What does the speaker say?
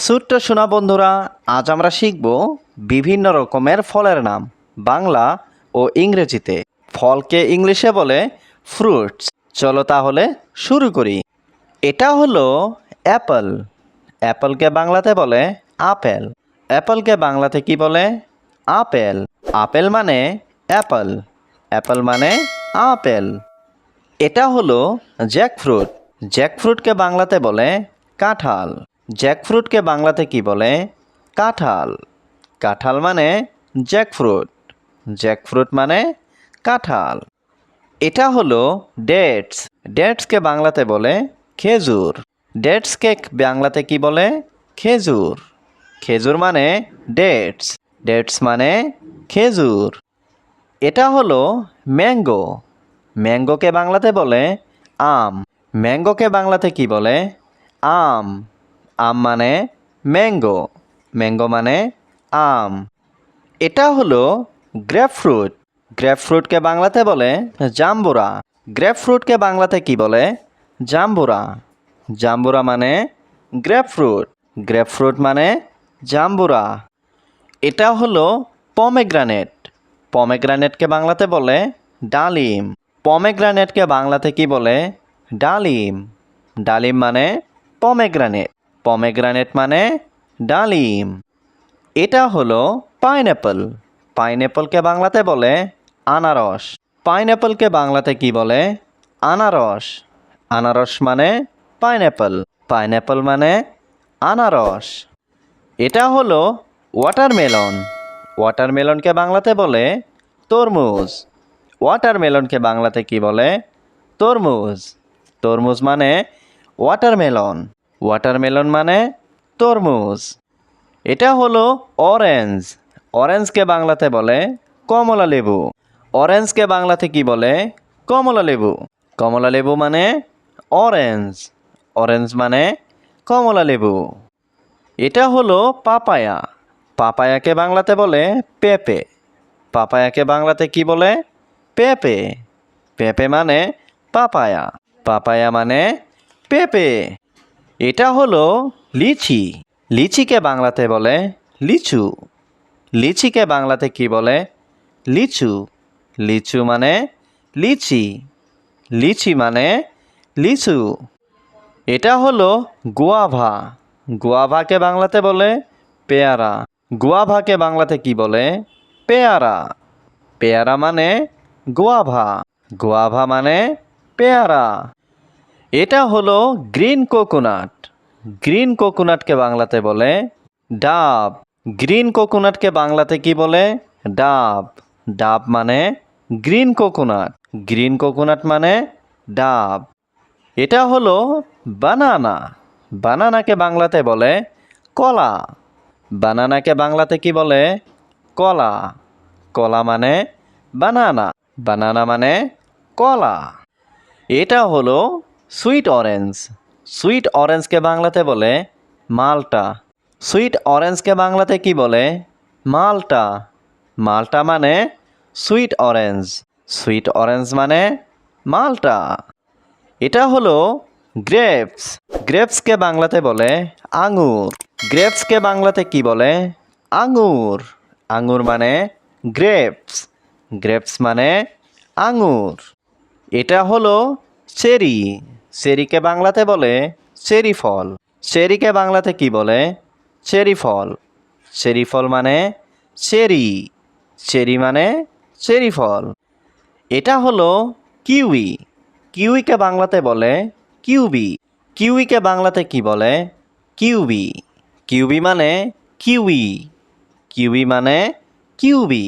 ছোট্ট সোনা বন্ধুরা, আজ আমরা শিখব বিভিন্ন রকমের ফলের নাম বাংলা ও ইংরেজিতে। ফলকে ইংলিশে বলে ফ্রুটস। চলো তাহলে শুরু করি। এটা হলো অ্যাপল। অ্যাপলকে বাংলাতে বলে আপেল। অ্যাপলকে বাংলাতে কি বলে? আপেল। আপেল মানে অ্যাপল। অ্যাপল মানে আপেল। এটা হলো জ্যাকফ্রুট। জ্যাকফ্রুটকে বাংলাতে বলে কাঁঠাল। জ্যাকফ্রুটকে বাংলাতে কি বলে? কাঁঠাল। কাঁঠাল মানে জ্যাকফ্রুট। জ্যাকফ্রুট মানে কাঁঠাল। এটা হলো ডেটস। ডেটসকে বাংলাতে বলে খেজুর। ডেটসকে বাংলাতে কি বলে? খেজুর। খেজুর মানে ডেটস। ডেটস মানে খেজুর। এটা হলো ম্যাঙ্গো। ম্যাঙ্গোকে বাংলাতে বলে আম। ম্যাঙ্গোকে বাংলাতে কি বলে? আম। আম মানে ম্যাঙ্গো। ম্যাঙ্গো মানে আম। এটা হলো গ্রেপফ্রুট। গ্রেপফ্রুটকে বাংলাতে বলে জাম্বুরা। গ্রেপফ্রুটকে বাংলাতে কি বলে? জাম্বুরা। জাম্বুরা মানে গ্রেপফ্রুট। গ্রেপফ্রুট মানে জাম্বুরা। এটা হলো পমেগ্রানেট। পমেগ্রানেটকে বাংলাতে বলে ডালিম। পমেগ্রানেটকে বাংলাতে কি বলে? ডালিম। ডালিম মানে পমেগ্রানেট। পমেগ্রানেট মানে ডালিম। এটা হলো পাইনঅ্যাপল। পাইনঅ্যাপলকে বাংলাতে বলে আনারস। পাইনঅ্যাপলকে বাংলাতে কি বলে? আনারস। আনারস মানে পাইনঅ্যাপল। পাইনঅ্যাপল মানে আনারস। এটা হলো ওয়াটারমেলন। ওয়াটারমেলনকে বাংলাতে বলে তরমুজ। ওয়াটারমেলনকে বাংলাতে কি বলে? তরমুজ। তরমুজ মানে ওয়াটারমেলন। ওয়াটারমেলন মানে তরমুজ। এটা হলো অরেঞ্জ। অরেঞ্জকে বাংলাতে বলে কমলা লেবু। অরেঞ্জকে বাংলাতে কি বলে? কমলা লেবু। কমলা লেবু মানে অরেঞ্জ। অরেঞ্জ মানে কমলা লেবু। এটা হলো পাপায়া। পাপায়াকে বাংলাতে বলে পেঁপে। পাপায়াকে বাংলাতে কি বলে? পেঁপে। পেঁপে মানে পাপায়া। পাপায়া মানে পেঁপে। এটা হলো লিচি। লিচিকে বাংলাতে বলে লিচু। লিচিকে বাংলাতে কি বলে? লিচু। লিচু মানে লিচি। লিচি মানে লিচু। এটা হলো গুয়াভা। গুয়াভাকে বাংলাতে বলে পেয়ারা। গুয়াভাকে বাংলাতে কি বলে? পেয়ারা। পেয়ারা মানে গুয়াভা। গুয়াভা মানে পেয়ারা। এটা হলো গ্রিন কোকোনাট। গ্রিন কোকোনাটকে বাংলাতে বলে ডাব। গ্রিন কোকোনাটকে বাংলাতে কি বলে? ডাব। ডাব মানে গ্রিন কোকোনাট। গ্রিন কোকোনাট মানে ডাব। এটা হলো বানানা। বানানাকে বাংলাতে বলে কলা। বানানাকে বাংলাতে কি বলে? কলা। কলা মানে বানানা। বানানা মানে কলা। এটা হলো সুইট অরেঞ্জ। সুইট অরেঞ্জকে বাংলাতে বলে মালটা। সুইট অরেঞ্জকে বাংলাতে কি বলে? মালটা। মালটা মানে সুইট অরেঞ্জ। সুইট অরেঞ্জ মানে মালটা। এটা হলো গ্রেপস। গ্রেপসকে বাংলাতে বলে আঙুর। গ্রেপসকে বাংলাতে কি বলে? আঙুর। আঙুর মানে গ্রেপস। গ্রেপস মানে আঙুর। এটা হলো চেরি। চেরিকে বাংলাতে বলে চেরি ফল। চেরিকে বাংলাতে কি বলে? চেরি ফল। চেরি ফল মানে চেরি। চেরি মানে চেরি ফল। এটা হলো কিউই। কিউইকে বাংলাতে বলে কিউবি। কিউইকে বাংলাতে কি বলে? কিউবি। কিউবি মানে কিউই। কিউই মানে কিউবি।